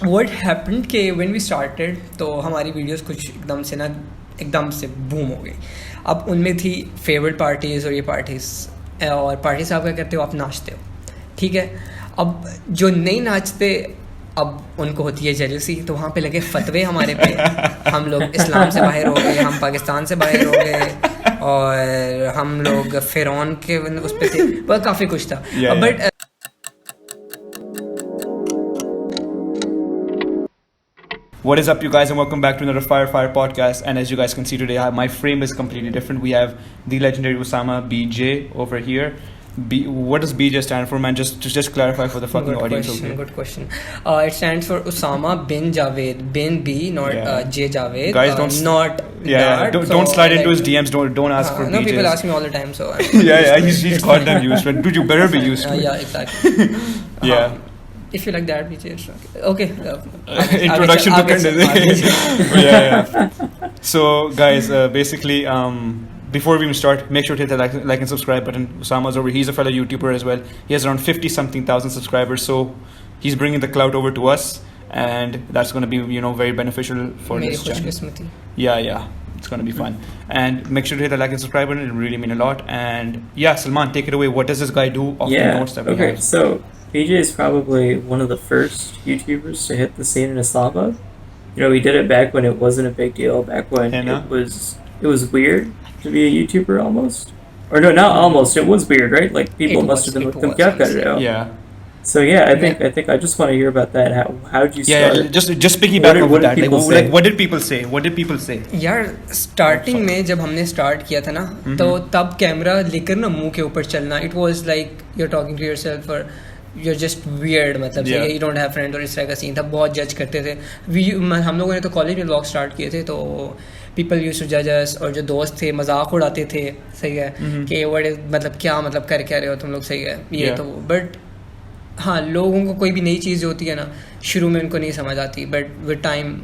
What happened कि when we started तो हमारी वीडियोस कुछ एकदम से बूम हो गई. अब उनमें थी फेवरेट पार्टीज़ और ये पार्टीज़, और पार्टी से आप क्या करते हो, आप नाचते हो, ठीक है. अब जो नहीं नाचते, अब उनको होती है जेलसी, तो वहाँ पे लगे फतवे हमारे पे. हम लोग इस्लाम से बाहर हो गए, हम पाकिस्तान से बाहर हो गए, और हम लोग फ़िरौन के उस पे थे, वह काफ़ी कुछ था. But What is up, you guys, and welcome back to another Fire podcast. And as you guys can see today, my frame is completely different. We have the legendary Usama BJ over here. What does BJ stand for, man? Just clarify for the fucking audience. Good question. It stands for Usama bin Javed. Bin B, not J Javed. Guys, don't not. Yeah. Don't slide into his DMs. Don't ask for BJ. No, people ask me all the time, so. He's goddamn used to it. Dude, you better be used to it. Yeah, exactly. Yeah. If you like that, BJ, okay. Introduction to Kandide. Yeah. So, guys, basically, before we even start, make sure to hit the like and subscribe button. Usama's over. He's a fellow YouTuber as well. He has around 50-something thousand subscribers. So, he's bringing the clout over to us, and that's going to be, very beneficial for this channel. Yeah. It's going to be fun. And make sure to hit the like and subscribe button. It really mean a lot. And yeah, Salman, take it away. What does this guy do off the notes that we have? So BJ is probably one of the first YouTubers to hit the scene in Islamabad. We did it back when it wasn't a big deal. Back when it was weird to be a YouTuber almost. Or no, not almost. It was weird, right? Like people must have been like, "Kya kar rahe ho?" Yeah. So yeah, I think I just want to hear about that. How did you start? Yeah. Just piggyback off that. Like, what did people say? यार starting में जब हमने start किया था ना, तो तब camera लेकर ना मुंह के ऊपर चलना, it was like you are talking to yourself और यू आर जस्ट वियर्ड, मतलब यू डोंट हैव फ्रेंड, और इस तरह का सीन था. बहुत जज करते थे. हम लोगों ने तो कॉलेज में व्लॉग स्टार्ट किए थे, तो पीपल यूज्ड टू जज अस, और जो दोस्त थे मजाक उड़ाते थे. सही है कि मतलब क्या मतलब कर क्या रहे हो तुम लोग. सही है ये तो. बट हाँ, लोगों को कोई भी नई चीज़ होती है ना, शुरू में उनको नहीं समझ आती, but with time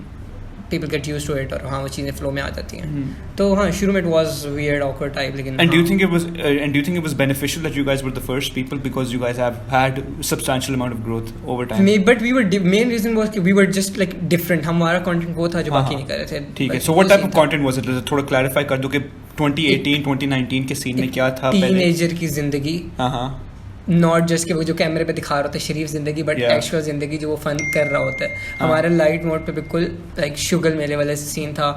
people get used to it, और हाँ वो चीज़ें फ्लो में आ जाती हैं. तो हाँ, शुरू में it was weird, awkward type, लेकिन do you think it was beneficial that you guys were the first people, because you guys have had substantial amount of growth over time? But we were main reason was कि we were just like different. हमारा content वो था जो बाकी नहीं कर रहे थे. ठीक है. So what type of content was it? थोड़ा clarify कर दो कि 2018 2019 के सीन में क्या था. टीनेजर की जिंदगी, नॉट जस्ट कि वो जो कैमरे पे दिखा रहा होता है शरीफ जिंदगी, बट एक्चुअल जिंदगी जो वो फन कर रहा होता है. हमारा लाइट मोड पे बिल्कुल लाइक शुगर मेले वाला सीन था.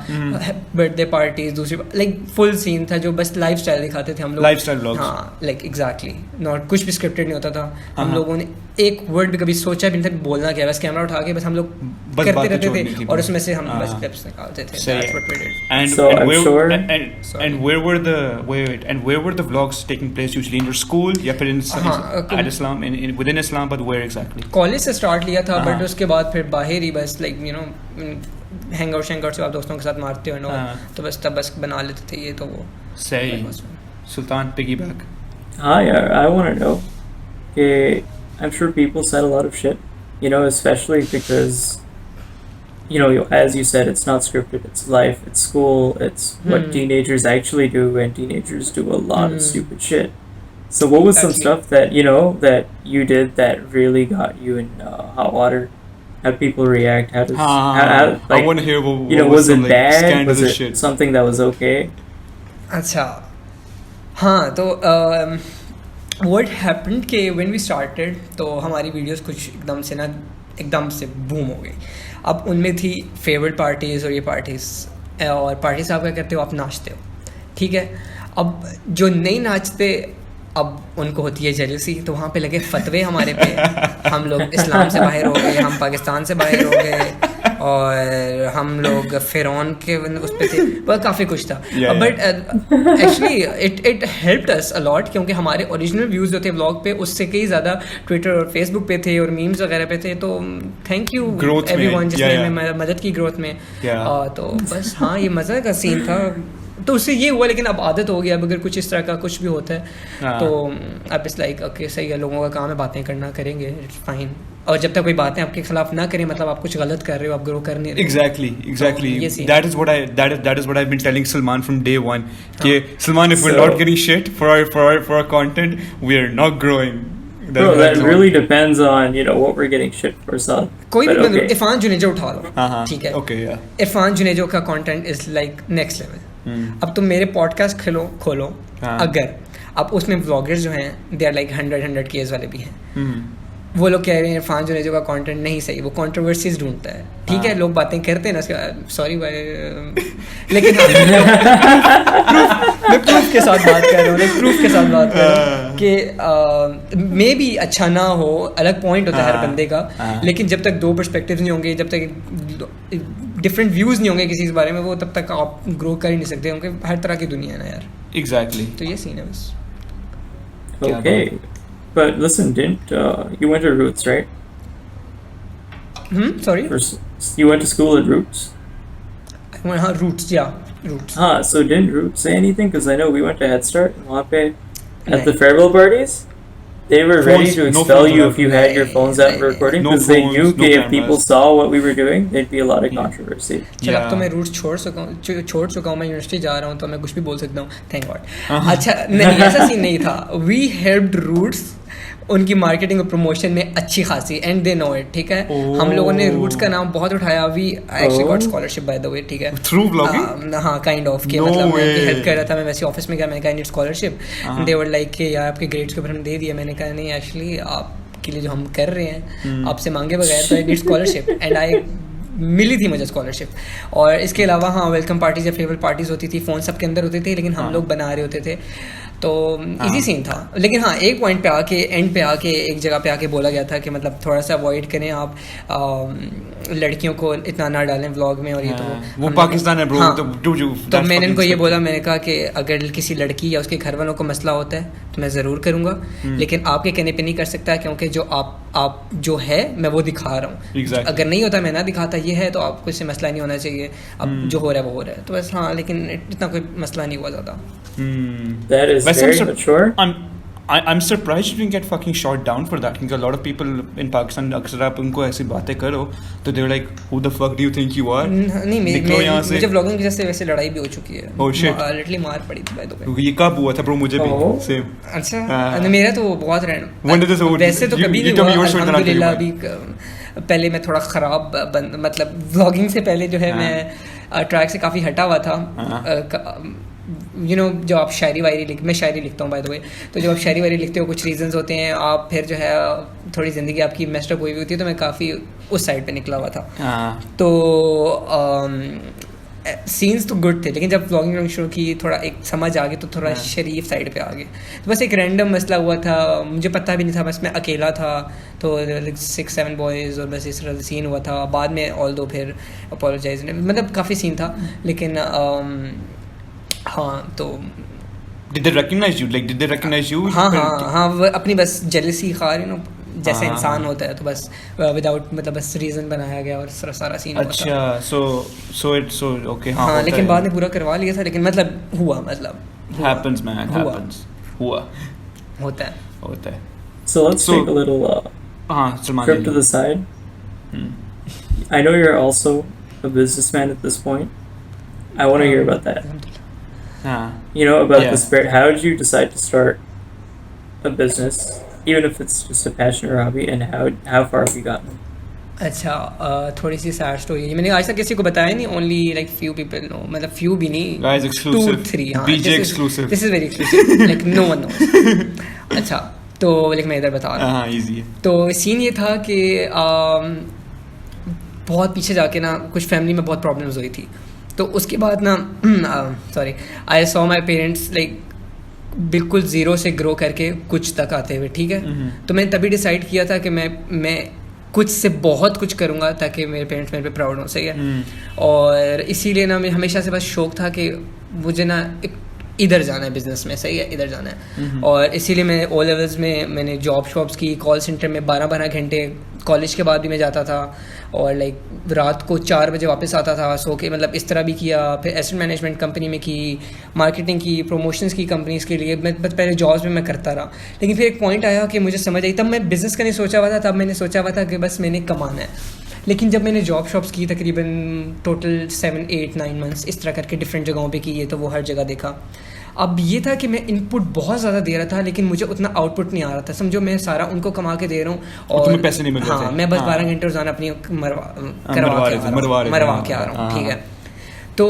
बर्थडे पार्टीज, दूसरी लाइक फुल सीन था जो बस लाइफ स्टाइल दिखाते थे हम लोग. Lifestyle vlogs. हाँ, लाइक एग्जैक्टली. नॉट कुछ भी स्क्रिप्टेड नहीं होता था. हम लोगों ने एक वर्ड भी कभी सोचा भी नहीं था बोलना क्या, बस कैमरा उठा के बस हम लोग करते रहते थे, और उसमें से हम बस क्लिप्स निकालते थे. That's what we did. And where were the vlogs taking place usually? In your school या फिर at Islam, within Islam, but where exactly? College से स्टार्ट लिया था, बट उसके बाद फिर बाहर ही बस लाइक हैंगआउट से आप दोस्तों के साथ मारते हो ना, तो बस बना लेते थे ये तो वो. सही. सुल्तान, piggyback. Yeah, I want to know. I'm sure people said a lot of shit, especially because, as you said, it's not scripted, it's life, it's school, it's what teenagers actually do, and teenagers do a lot of stupid shit. So what was some stuff that, that you did that really got you in hot water? How did people react? How I want to hear what was it bad? Was it shit? Something that was okay? अच्छा, हाँ तो what happened कि when we started तो हमारी videos कुछ एकदम से boom हो गई. अब उनमें थी फेवरेट पार्टीज़ और ये पार्टीज़, और पार्टी से आप क्या करते हो, आप नाचते हो, ठीक है. अब जो नहीं नाचते, अब उनको होती है जेलसी, तो वहाँ पे लगे फतवे हमारे पे. हम लोग इस्लाम से बाहर हो गए, हम पाकिस्तान से बाहर हो गए, और हम लोग फ़िरौन के उस पे थे, वह काफ़ी कुछ था. But actually it helped us a lot, क्योंकि हमारे ओरिजिनल व्यूज़ जो थे व्लॉग पे उससे कई ज़्यादा ट्विटर और फेसबुक पे थे और मीम्स वगैरह पे थे. तो थैंक यू एवरीवन जिसने हमें मदद की ग्रोथ में. तो बस हाँ, ये मज़े का सीन था. तो उससे ये हुआ, लेकिन अब आदत हो गई. अब अगर कुछ इस तरह का कुछ भी होता है तो अब इट्स लाइक ओके, सही है, लोगों का काम है बातें करना, करेंगे, इट्स फाइन. और जब तक कोई बातें आपके खिलाफ ना करें, मतलब आप कुछ गलत कर रहे हो, आप ग्रो कर नहीं रहे. Exactly. That is what I've been telling Salman from day one. कि Salman, if we're not getting shit for our content, we are not growing. Bro, that really depends on what we're getting shit for, son. कोई But भी okay. Irfan Junejo उठा लो, हाँ ठीक है, okay yeah Irfan Junejo का content is like next level. अब तुम मेरे पॉडकास्ट खोलो हाँ. अगर अब उसमें व्लॉगर्स जो हैं दे आर लाइक 100 केस वाले भी हैं. वो लोग कह रहे हैं इरफान जुनेजो का कंटेंट नहीं सही, वो कंट्रोवर्सीज ढूंढता है, ठीक है, लोग बातें करते हैं ना उसके बाद सॉरी भाई, लेकिन मैं प्रूफ के साथ बात कर रहा हूँ, प्रूफ के साथ बात कर रहा हूँ कि मे बी अच्छा ना हो, अलग पॉइंट होता है हर बंदे का, लेकिन जब तक दो पर्सपेक्टिव्स नहीं होंगे, जब तक डिफरेंट व्यूज नहीं होंगे किसी के बारे में, वो तब तक आप ग्रो कर ही नहीं सकते, क्योंकि हर तरह की दुनिया है ना यार. exactly तो ये सीन है बस. Okay. But listen, didn't you went to Roots, right? Sorry? You went to school at Roots? हाँ, Roots, yeah, Roots. So didn't Roots say anything? Because I know we went to Head Start and Wape at the Nahi. farewell parties. They were ready Phones- to no expel phones you allowed. if you had your phones out for recording, No because they phones, knew no that if cameras. people saw what we were doing, there'd be a lot of controversy. चल अब Yeah. तो मैं roots छोड़ चुका हूँ, मैं university जा रहा हूँ, तो मैं कुछ भी बोल सकता हूँ, थैंक गॉड. अच्छा नहीं, ऐसा सीन नहीं था. वी हेल्प्ड रूट्स उनकी मार्केटिंग और प्रमोशन में अच्छी खासी, एंड दे नो इट, ठीक है. हम लोगों ने रूट्स का नाम बहुत उठाया. We actually got scholarship by the way, ठीक है, through vlogging हाँ काइंड ऑफ के No मतलब मैं way. हेल्प कर रहा था. मैं वैसे ऑफिस में गया, मैंने कहा need scholarship, they were like कि यार आपके ग्रेड्स के ऊपर हम दे दिया. मैंने कहा नहीं एक्चुअली आपके लिए जो हम कर रहे हैं आपसे मांगे बगैर, तो I need scholarship, and I मिली थी मुझे स्कॉलरशिप. और इसके अलावा हाँ, वेलकम पार्टीज या फेयरवेल पार्टीज होती थी, फ़ोन सबके अंदर होते थे, लेकिन हम लोग बना रहे होते थे, तो इजी सीन था. लेकिन हाँ, एक पॉइंट पे आके, एंड पे आके, एक जगह पे आके बोला गया था कि मतलब थोड़ा सा अवॉइड करें आप, लड़कियों को इतना ना डालें व्लॉग में, और ये तो वो पाकिस्तान है ब्रो. हाँ. तो मैंने इनको ये बोला, मैंने कहा कि अगर किसी लड़की या उसके घर वालों को मसला होता है तो मैं ज़रूर करूँगा, लेकिन आपके कहने पे नहीं कर सकता, क्योंकि जो आप जो है मैं वो दिखा रहा हूँ. Exactly. अगर नहीं होता मैं ना दिखाता, ये है तो आपको इससे मसला नहीं होना चाहिए. अब जो हो रहा है वो हो रहा है, तो बस हाँ, लेकिन इतना कोई मसला नहीं हुआ ज़्यादा. That is very mature. I'm surprised you didn't get fucking shot down for that, because a lot of people in Pakistan, अक्सर आप उनको ऐसी बातें करो तो they're like, who the fuck do you think you are? नहीं, निकलो यहाँ से. मुझे व्लॉगिंग की वजह से वैसे लड़ाई भी हो चुकी है. Oh shit. लिटरली मार पड़ी थी बाय द वे. ये कब हुआ था ब्रो? मुझे भी Oh. सेम. अच्छा, मेरा तो बहुत When did this happen? वैसे तो You- कभी you नहीं tell me हुआ your story, then I'll tell you अल्हम्दुलिल्लाह. mine. अभी पहले मैं थोड़ा ख़राब मतलब व्लॉगिंग से पहले जो है मैं ट्रैक से काफ़ी हटा हुआ था. जब आप मैं शायरी लिखता हूँ बाय द वे, तो जब आप शायरी वायरी लिखते हो कुछ रीजंस होते हैं, आप फिर जो है थोड़ी ज़िंदगी आपकी मेस्ड अप हुई होती है, तो मैं काफ़ी उस साइड पे निकला हुआ था. तो सीन्स तो गुड थे, लेकिन जब व्लॉगिंग शुरू की, थोड़ा एक समझ आ गई, तो थोड़ा शरीफ साइड पे आ गए. तो बस एक रैंडम मसला हुआ था, मुझे पता भी नहीं था, बस मैं अकेला था, तो 6-7 बॉयज़, और बस इस तरह से सीन हुआ था. बाद में ऑल दो फिर अपोलोजाइज, मतलब काफ़ी सीन था, लेकिन हाँ. तो Did they recognize you? Like, did they recognize you? हाँ, वो अपनी बस जेलसी खार जैसे हाँ. इंसान होता है, तो बस विदाउट मतलब बस रीज़न बनाया गया और सारा सीन हुआ था. अच्छा, so okay. हाँ, लेकिन बाद में पूरा करवा लिया था, लेकिन मतलब हुआ. happens man, हुआ. happens. हुआ होता है. होता है. So let's take a little हाँ, Salman trip to ji. the side. I know you're also a businessman at this point. I want to hear about that. हाँ. About Yeah. the spirit. How did you decide to start a business, even if it's just a passion or hobby, and how far have you gotten? अच्छा, थोड़ी सी sad story है. मैंने आज तक किसी को बताया नहीं, only like few people no, मतलब फ्यू भी नहीं, Guys, exclusive. 2-3. हाँ, BJ exclusive. This is very exclusive, like no one knows. अच्छा, तो लाइक मैं इधर बता रहा हूँ. हाँ, easy है. तो सीन ये था कि बहुत पीछे जाके ना कुछ फैमिली में बहुत प्रॉब्लम्स हुई थी. तो उसके बाद ना sorry, I saw my parents like बिल्कुल ज़ीरो से ग्रो करके कुछ तक आते हुए, ठीक है. तो मैंने तभी डिसाइड किया था कि मैं कुछ से बहुत कुछ करूँगा ताकि मेरे पेरेंट्स मेरे पे प्राउड हो, सही है. और इसीलिए ना मैं हमेशा से बस शौक था कि मुझे ना इधर जाना है बिजनेस में, सही है, इधर जाना है. और इसीलिए मैं ओ लेवल्स में मैंने जॉब्स की, कॉल सेंटर में 12 घंटे, कॉलेज के बाद भी मैं जाता था, और लाइक रात को 4 बजे वापस आता था सो के, मतलब इस तरह भी किया. फिर एसेट मैनेजमेंट कंपनी में की, मार्केटिंग की, प्रमोशंस की कंपनीज़ के लिए. मैं पहले जॉब्स में मैं करता रहा, लेकिन फिर एक पॉइंट आया कि मुझे समझ आई, तब मैं बिज़नेस का नहीं सोचा हुआ था, तब मैंने सोचा हुआ था कि बस मैंने कमाना है. लेकिन जब मैंने जॉब्स की तकरीबन टोटल 7-8-9 मंथ्स इस तरह करके डिफरेंट जगहों पे की, ये तो वो हर जगह देखा. अब ये था कि मैं इनपुट बहुत ज़्यादा दे रहा था लेकिन मुझे उतना आउटपुट नहीं आ रहा था, समझो मैं सारा उनको कमा के दे रहा हूँ और तुम्हें पैसे नहीं मिल रहे थे। हाँ, मैं बस 12 घंटे रोजाना अपनी मरवा के आ रहा हूँ, ठीक है। तो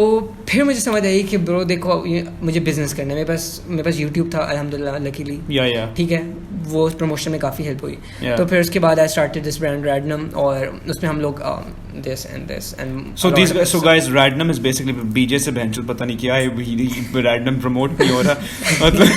फिर मुझे समझ आई कि ब्रो देखो मुझे बिजनेस करना है, मेरे पास यूट्यूब था अल्हम्दुलिल्लाह लकीली, ठीक है, वो प्रमोशन में काफ़ी हेल्प हुई। तो फिर उसके बाद आई स्टार्टेड दिस ब्रांड रैडनम और उसमें हम लोग this and so guys Radnam is basically BJ से बहन पता नहीं क्या है, Radnam promote नहीं हो रहा मतलब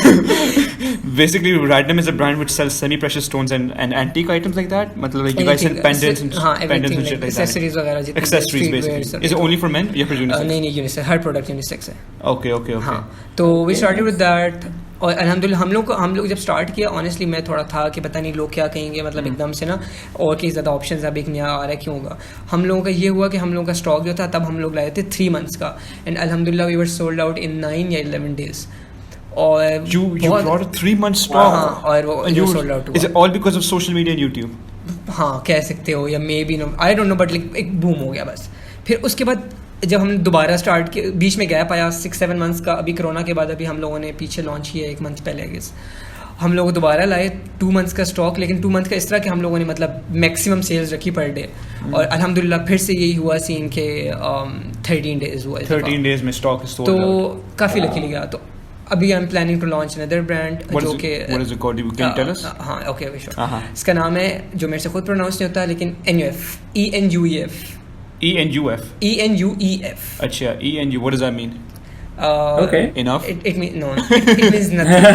basically Radnam is a brand which sells semi precious stones and antique items like that, मतलब like you guys sell pendants and shit like that, accessories वगैरह, accessories basically. Is it only for men या फिर unisex? नहीं unisex, हर product unisex है। Okay हाँ, तो we started with that और अल्हम्दुलिल्लाह हम लोग जब स्टार्ट किया ऑनेस्टली मैं थोड़ा था कि पता नहीं लोग क्या कहेंगे, मतलब एकदम से ना और कई ज़्यादा ऑप्शंस अब एक नया आ रहा है क्यों होगा। हम लोगों का ये हुआ कि हम लोगों का स्टॉक जो था तब हम लोग लाए थे 3 months का एंड अल्हम्दुलिल्लाह we were sold out in 9 या 11 days। और you brought a 3 month stock? हाँ, और वो सोल्ड आउट हुआ। Is it all because of social media and YouTube? हाँ, कह सकते हो या maybe no, I don't know, but like एक बूम हो गया बस। फिर उसके बाद जब हम दोबारा स्टार्ट किया, बीच में गैप आया 6-7 months का, अभी कोरोना के बाद अभी हम लोगों ने पीछे लॉन्च किया 1 month पहले, आई गेस हम लोग दोबारा लाए 2 months का स्टॉक, लेकिन 2 months का इस तरह कि हम लोगों ने मतलब मैक्सिमम सेल्स रखी पर डे और अल्हम्दुलिल्लाह फिर से यही हुआ सीन के 13 days हुआ, 13 days में स्टॉक सोल्ड आउट, तो काफ़ी लकीली गया। तो अभी I am planning to launch another brand जो कि what is it called? Can you tell us? हाँ, ओके श्योर। इसका नाम है जो मेरे से खुद प्रोनाउंस नहीं होता लेकिन NUF, ENUEF। अच्छा, ENU, what does that mean? Okay. Enough? It means nothing।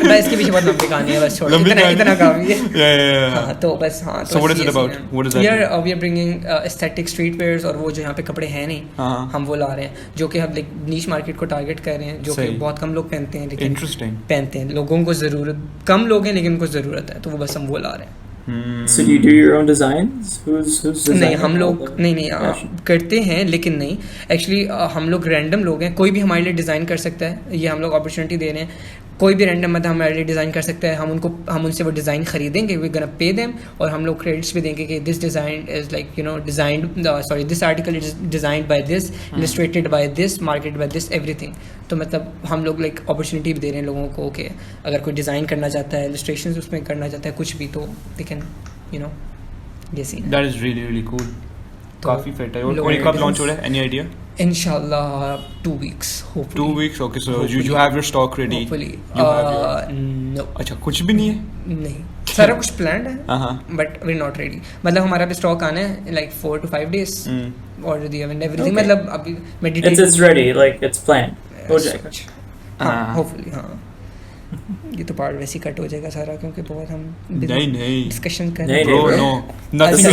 बस इसके पीछे बहुत लंबी कहानी है, बस छोड़, इतना काफी है। Yeah. हाँ, तो बस हाँ। So what is it about? What is that? We are bringing aesthetic streetwears और वो जो यहाँ पे कपड़े हैं नहीं, हम वो ला रहे हैं जो कि हम नीश मार्केट को टारगेट कर रहे हैं, जो कि बहुत कम लोग पहनते हैं लेकिन पहनते हैं, लोगों को ज़रूरत, कम लोग हैं लेकिन उनको ज़रूरत है, तो वो बस हम वो ला रहे हैं। So do you do your own designs? Who's नहीं, हम लोग नहीं करते हैं लेकिन नहीं, एक्चुअली हम लोग रैंडम लोग हैं, कोई भी हमारे लिए डिज़ाइन कर सकता है, ये हम लोग अपॉर्चुनिटी दे रहे हैं, कोई भी रैंडम मतलब हमारे लिए डिज़ाइन कर सकता है, हम उनसे वो डिज़ाइन खरीदेंगे, वी गोना पे देम, और हम लोग क्रेडिट्स भी देंगे कि this design is like you know this article is designed by this, illustrated by this, marketed by this, everything. तो मतलब हम लोग लाइक अपॉर्चुनिटी भी दे रहे हैं लोगों को कि अगर कोई डिज़ाइन करना चाहता है, इलस्ट्रेशन उसमें करना चाहता है, कुछ भी, तो दे कैन यू नो ये scene. That is really really cool, काफ़ी फिट है। और कब लॉन्च हो रहा है, any idea? Inshallah 2 weeks, hopefully. 2 weeks, okay. So you have your stock ready. Hopefully. No. अच्छा, कुछ भी नहीं है? नहीं, सारा कुछ planned है, but we're not ready. मतलब हमारा भी stock आना है like 4 to 5 days. Already and everything. मतलब अभी मैं detail. It's ready, like it's planned. हो जाएगा. हाँ, hopefully हाँ. ये तो पार्ट वैसे ही कट हो जाएगा सारा क्योंकि बहुत हम नहीं डिस्कशन कर रहे हैं। Bro, no. This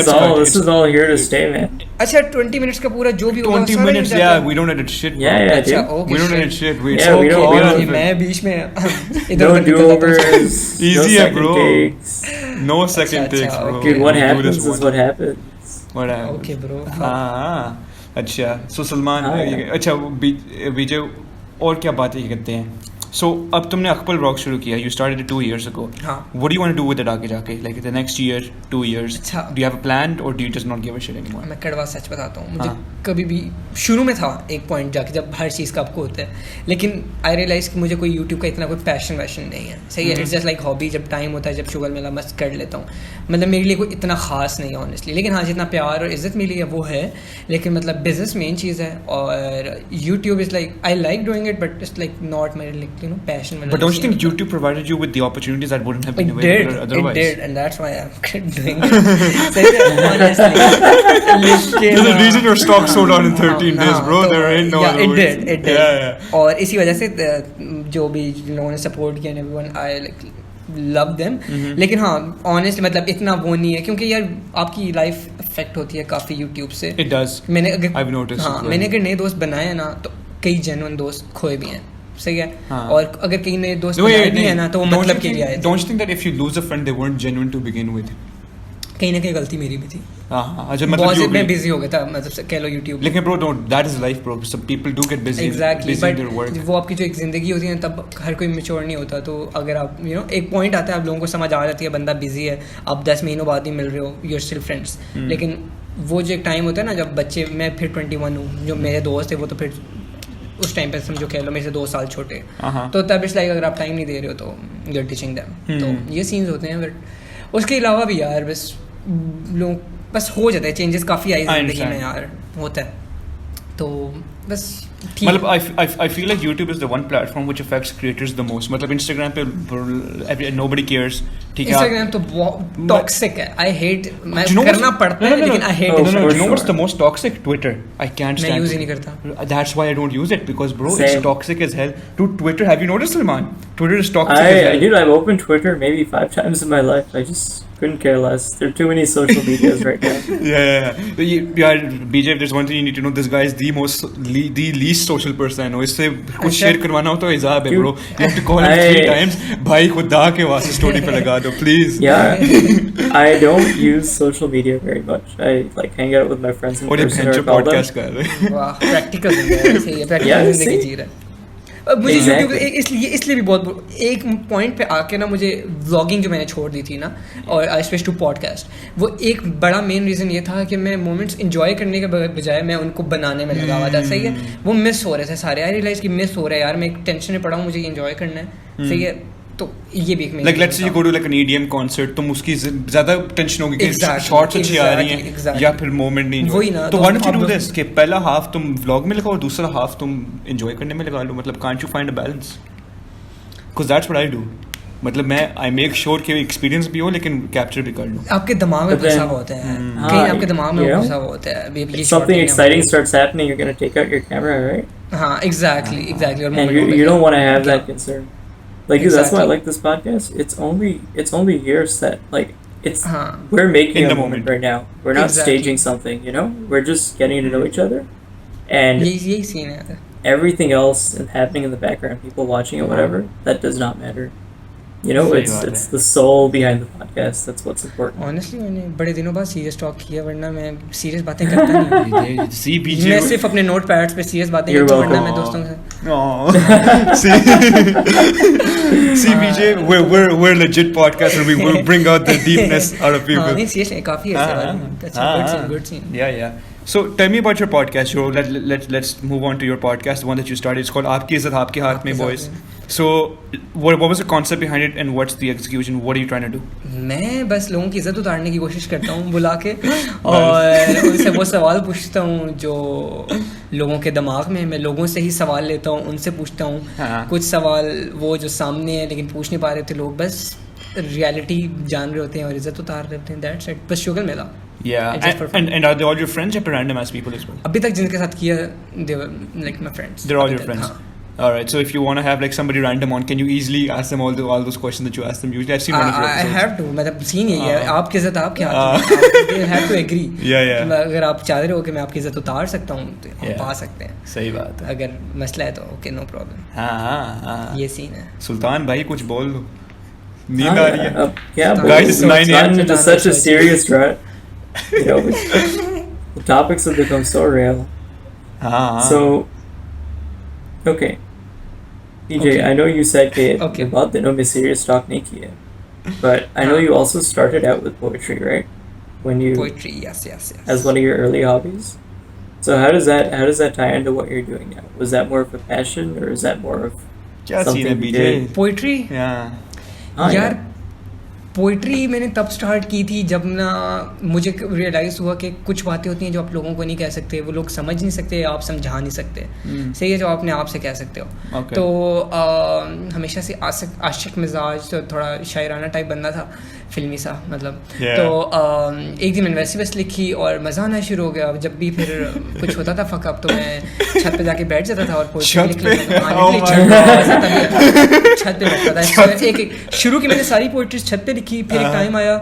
is all here to stay, man. अच्छा 20 minutes का पूरा जो भी होगा 20 minutes, yeah, we don't edit shit. Yeah, अच्छा, dude. We don't edit shit. We Yeah, we don't. मैं बीच में No do-overs. Easy, bro. No Second second takes, bro. Dude, what happens is what happens. What happens? Okay, bro. हाँ, अच्छा, so Salman, अच्छा बीजे और क्या बातें करते हैं? So अब तुमने अकबल व्लॉग शुरू किया, you started it 2 years ago. हाँ. What do you want to do with it आगे जाके? Like the next year, 2 years. अच्छा. Do you have a plan or do you just not give a shit anymore? मैं कड़वा सच बताता हूँ, मुझे कभी भी शुरू में था एक पॉइंट जाके जब हर चीज़ का आपको होता है, लेकिन आई रियलाइज़ कि मुझे कोई यूट्यूब का इतना कोई पैशन वैशन नहीं है, सही है, इट्स जस्ट लाइक हॉबी, जब टाइम होता है, जब शुगर मिला मस्त कर लेता हूँ, मतलब मेरे लिए कोई इतना खास नहीं है ऑनेस्टली, लेकिन हाँ जितना प्यार और इज्जत मिली है वो है, लेकिन मतलब बिजनेस मेन चीज़ है और YouTube is like I like doing it but it's like not my like you no passion. But don't you think YouTube provided you with the opportunities that wouldn't have been available otherwise? It did, and that's why I'm doing it. Honestly, there's a reason your stock sold out in 13 days, bro. There ain't no other way. It did. Yeah. और इसी वजह से जो भी लोगों ने support किया, everyone I like love them. लेकिन हाँ honestly मतलब इतना वो नहीं है क्योंकि यार आपकी लाइफ अफेक्ट होती है काफ़ी यूट्यूब से. It does. I've noticed. हाँ, मैंने अगर नए दोस्त बनाए हैं ना तो कई जेन्युइन दोस्त खोए भी हैं, सही है, और अगर कई नए दोस्त बनाए भी हैं ना तो वो मतलब के लिए आए थे. Don't you think that if you lose a friend they weren't genuine to begin with? कहीं ना कहीं गलती मेरी भी थी. अच्छा मतलब मैं बिजी हो गया था, मतलब कह लो यूट्यूब. लेकिन bro don't, that is life bro, सब people do get busy exactly, in their work. वो आपकी जो एक जिंदगी होती है ना तब हर कोई मैच्योर नहीं होता, तो अगर आप यू नो एक पॉइंट आता है आप लोगों को समझ आ जाती है बंदा बिजी है, आप 10 महीनों बाद ही मिल रहे हो, यू आर स्टिल फ्रेंड्स. लेकिन वो जो एक टाइम होता है ना जब बच्चे, मैं फिर 21 हूँ, जो मेरे दोस्त थे वो तो फिर उस टाइम पे समझो कह लो मेरे से 2 साल छोटे, हाँ तो तब इट्स लाइक अगर आप टाइम नहीं दे रहे हो तो यू आर टीचिंग देम, तो ये सीन्स होते हैं। बट उसके अलावा भी यार बस लोग बस हो जाता है, चेंजेस काफ़ी आई जिंदगी में यार होता है, तो बस ठीक। मतलब I feel like YouTube is the one platform which affects creators the most. मतलब Instagram पे nobody cares, ठीक है। Instagram तो बहुत टॉक्सिक है, आई हेट, मैं Do you know करना पड़ता है लेकिन I hate Oh, it. No, for you know what's sure. the most toxic? Twitter. I can't मैं stand यूज ही it. नहीं करता। That's why I don't use it, because bro, Same. it's toxic as hell. Dude, Twitter, have you noticed, Salman? Twitter is toxic as hell. Dude, I've opened Twitter maybe 5 times in my life. I just couldn't care less. There are too many social medias right now. Yeah. BJ, if there's one thing you need to know, this guy is the least social person I know. इससे कुछ अच्छा। Share करवाना हो तो हिसाब है, Dude, bro. You have to call him 3 times. भाई खुदा के वास्ते स्टोरी पे लगा दो, please. Yeah, I don't use social media very much. I like hang out with my friends in और ये person or भैंचो call them. podcast कर रहे हैं. वाह प्रैक्टिकल जिंदगी है, सही है, प्रैक्टिकल Yeah, जिंदगी see? जी रहा है। अब मुझे Exactly. YouTube इसलिए भी बहुत एक पॉइंट पे आके ना मुझे व्लॉगिंग जो मैंने छोड़ दी थी ना, और आई स्विच टू पॉडकास्ट, वो एक बड़ा मेन रीज़न ये था कि मैं मोमेंट्स इंजॉय करने के बजाय मैं उनको बनाने में लगा हुआ था, सही है, वो मिस हो रहे थे सारे। आई रियलाइज कि मिस हो रहा है यार, मैं एक टेंशन में पड़ा हूँ, मुझे इंजॉय करना है, सही है, तो ये भी एक main Like let's say you go to like an EDM concert, तुम उसकी ज़्यादा टेंशन होगी कि Exactly, शॉर्ट्स अच्छी आ रही हैं exactly. या फिर मोमेंट नहीं वही enjoy. ना, तो तो why don't you do अब- this कि पहला हाफ तुम व्लॉग में लगाओ और दूसरा हाफ तुम एंजॉय करने में लगा लो, मतलब can't you find a balance? Because that's what I do. मतलब मैं I make sure कि एक्सपीरियंस भी हो लेकिन कैप्चर भी कर लूँ. आपके दिमाग में But then- फंसा हुआ होता है, हाँ, कहीं आपके दिमाग में you know, फंसा हुआ होता है, अभी ये If short something नहीं है exciting हमारी। starts happening, you're gonna take out your camera, right? हाँ एग्जैक्टली और And moment you don't want to have क्या- that concern. Like, dude, that's why I Exactly. like this podcast. It's only yours that like it's हाँ we're making In a the moment moment. right now. We're not Exactly. staging something, you know. We're just getting to know each other, and यही scene है। everything else happening in the background, people watching or whatever, that does not matter. You know, सही it's बात it's है. the soul behind the podcast. That's what's important. Honestly मैंने बड़े दिनों बाद serious talk किया, वरना मैं सीरियस बातें करता नहीं। See BJ. मैं सिर्फ अपने नोट पैड्स पे सीरियस बातें You're करता हूँ, वरना welcome. मैं दोस्तों से Aw. See BJ, we're a legit podcast and we will bring out the deepness out of हाँ people. नहीं सीरियस है, काफी अच्छा good scene. Yeah. So tell me about your podcast, Joe. Let's move on to your podcast, the one that you started. It's called Aapki Izzat Aapke Haath Mein, boys. So what was the concept behind it and what's the execution? What are you trying to do? मैं बस लोगों की इज्जत उतारने की कोशिश करता हूँ बुला के, और उनसे वो सवाल पूछता हूँ जो लोगों के दिमाग में, मैं लोगों से ही सवाल लेता हूँ, उनसे पूछता हूँ। हाँ. कुछ सवाल वो जो सामने है लेकिन पूछ नहीं पा रहे थे लोग, बस रियलिटी जान रहे होते हैं और इज्जत उतार रहे होते हैं, दैट्स इट, बस शुगर मिला। Yeah. It's just for fun. And are they all your friends or random ass people as well? अभी तक जिनके साथ किया they were like my friends. They're all अभी your तक, friends. हाँ। All right. So if you want to have like somebody random on, can you easily ask them all those questions that you ask them usually? I've seen one of your I episodes. have to, मतलब scene यही है, हाँ. आपकी इज्जत आपके हाथ में, you have to agree. Yeah. अगर आप चाह रहे हो कि मैं आपकी इज्जत उतार सकता हूँ तो हम Yeah. पा सकते हैं, सही बात है. अगर मसला है तो ओके नो प्रॉब्लम, हाँ. ये सीन है। सुल्तान भाई कुछ बोल दो. नींद आ रही है. Yeah, Guys, but it's it's 9 gotten a.m. into such a serious rut. You know, the topics have become so real. हाँ. So, okay. PJ, Okay. I know you said that Okay. बहुत दिनों में serious talk नहीं किया, but I know you also started out with poetry, right? When you Poetry, yes. as one of your early hobbies. So how does that tie into what you're doing now? Was that more of a passion, or is that more of क्या scene है something you BJ? did? Poetry हाँ, यार, yeah. Poetry मैंने तब start की थी जब ना मुझे रियलाइज़ हुआ कि कुछ बातें होती हैं जो आप लोगों को नहीं कह सकते, वो लोग समझ नहीं सकते, आप समझा नहीं सकते, सही है, जो आप अपने आप से कह सकते हो। Okay. तो हमेशा से आशिक मिजाज, तो थोड़ा शायराना टाइप बंदा था, फिल्मी सा मतलब। Yeah. तो एक दिन मैंने वैसे बस लिखी और मज़ा आना शुरू हो गया। जब भी फिर कुछ होता था फकअप तो मैं छत पे जाके बैठ जाता था और पोइट्री छत लिख पे? लेता था। Oh छत my पे छत पे बैठता था। एक शुरू की मैंने सारी पोइट्री छत पे लिखी, फिर एक टाइम आया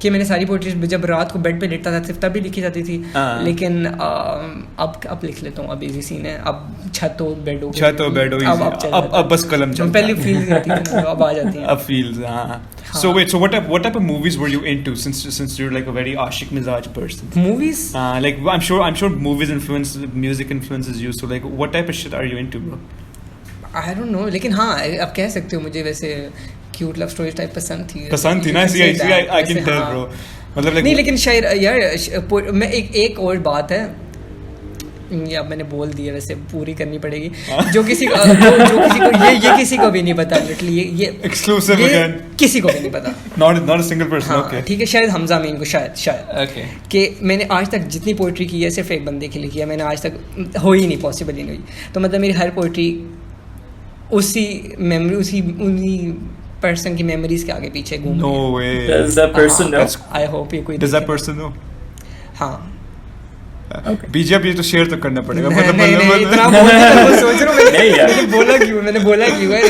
कि मैंने सारी पोइट्री जब रात को बेड पे लेटता था सिर्फ तभी लिखी जाती थी, लेकिन अब लिख लेता हूँ, अब इजी सीन है, अब छत हो बेड हो, अब बस कलम चलता है। पहले फील्स आती थी ना, अब आ जाती हैं। अब फील्स, हाँ. So wait, so what type of movies were you into since you're like a very ashik mizaj person? Movies? Like I'm sure movies music influences you. So like what type of shit are you into, bro? I don't know, लेकिन हाँ आप कह सकते हो मुझे वैसे cute love story type पसंद थी ना, I can tell, bro. मतलब नहीं, लेकिन शायद यार मैं एक और बात है, ये अब मैंने बोल दिया, वैसे पूरी करनी पड़ेगी, जो किसी को ये किसी को भी नहीं पता, लिटरली ये Exclusive ये again. किसी को भी नहीं पता। Not a single person. हाँ Okay. ठीक है, शायद हमजा अमीन को, शायद Okay. कि मैंने आज तक जितनी पोइट्री की है सिर्फ एक बंदे के लिए किया, मैंने आज तक हो ही नहीं, पॉसिबल ही नहीं हुई। तो मतलब मेरी हर पोइट्री उसी पर्सन की मेमोरीज के आगे पीछे घूम No way. Does that person know? That's- I hope ये कोई Does that देखे। person know? हाँ Okay. बीजे अब ये तो शेयर तो करना पड़ेगा। नहीं, मतलब नहीं, मतलब इतना बोलते तो वो सोच रहा हूँ नहीं यार। मैंने बोला क्यों है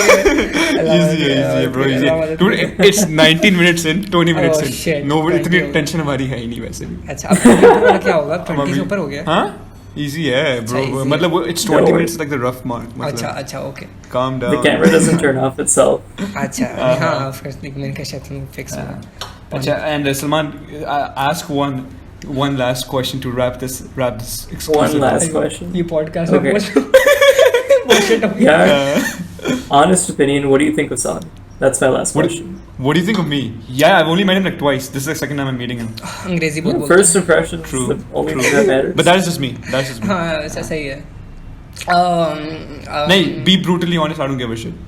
easy bro, easy. Dude, it's 19 minutes in, 20 minutes Oh, in. shit. No, 20 इतनी हो गया। टेंशन हमारी है ही नहीं वैसे भी। अच्छा अब वाला क्या होगा, 20 से ऊपर हो गया? हाँ? Easy है bro. easy है। मतलब it's No 20 way. minutes like the rough mark. अच्छा मतलब अच्छा okay calm The down. camera doesn't turn off itself. अच्छा हाँ of course, लेकिन मैंने कहा शायद फिक्स हुआ। अच्छा, and Salman, ask one last question to wrap this One exclusive. last question. ये पॉडकास्ट Okay. में bullshit हो गया। Yeah. Honest opinion, what do you think of Saad? That's my last What question. do you think of me? Yeah, I've only met him like twice. This is the second time I'm meeting him. अंग्रेजी बहुत बोलता First impression is True, the only true. thing that matters. But that is just me. That's just है। me. हाँ ऐसा सही है। नहीं, be brutally honest. I don't give a shit.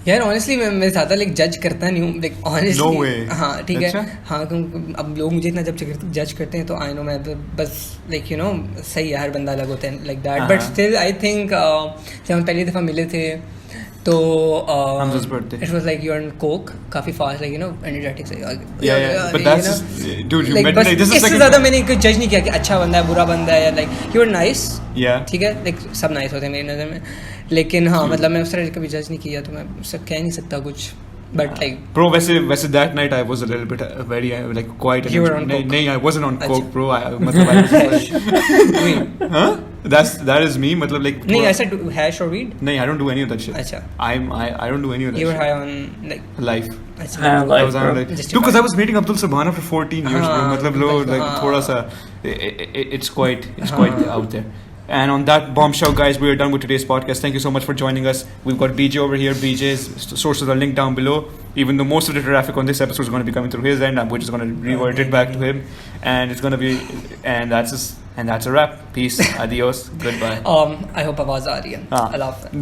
यार ऑनेस्टली मैं ज़्यादा लाइक जज करता नहीं हूँ, लाइक ऑनेस्टली। No way. हाँ ठीक है। अच्छा? हाँ क्योंकि अब लोग मुझे इतना जब जज करते हैं तो आई नो मैं बस लाइक यू नो सही है, हर बंदा अलग होता है लाइक दैट, बट हाँ। स्टिल आई थिंक जब हम पहली दफ़ा मिले थे तो Hamza's birthday. It was like you on coke, काफ़ी fast like you know energetic से। Yeah. But that's just, dude, you like, met बस me like this is इससे second ज़्यादा time. मैंने कोई जज नहीं किया कि अच्छा बंदा है बुरा बंदा है, या like you are nice. Yeah. ठीक है, लाइक सब नाइस होते हैं मेरी नज़र में, लेकिन हाँ मतलब मैं उस तरह कभी जज नहीं किया, तो मैं सब कह नहीं सकता कुछ, बट लाइक Bro, वैसे that night I was a little bit very like quiet. You were on नहीं, coke. नहीं, I wasn't on अच्छा। coke, bro. मतलब I was, huh? That is me. मतलब like नहीं पूरा- ऐसा हैश और वीड। नहीं, I don't do any of that shit. अच्छा। I don't do any of that You were shit. high on like Life. अच्छा High on I life, was on bro. like, Just dude, because I was meeting Abdul Subhan for 14 years, bro. हाँ, मतलब लो बस, like हाँ। थोड़ा सा it's quite हाँ। out there. And on that bombshell, guys, we are done with today's podcast. Thank you so much for joining us. We've got BJ over here. BJ's sources are linked down below. Even though most of the traffic on this episode is going to be coming through his end, we're just going to revert it back to him. And it's going to be, and that's a wrap. Peace. Adios. Goodbye. I hope आवाज़ आ रही है। हाँ। अल्लाह हाफ़िज़।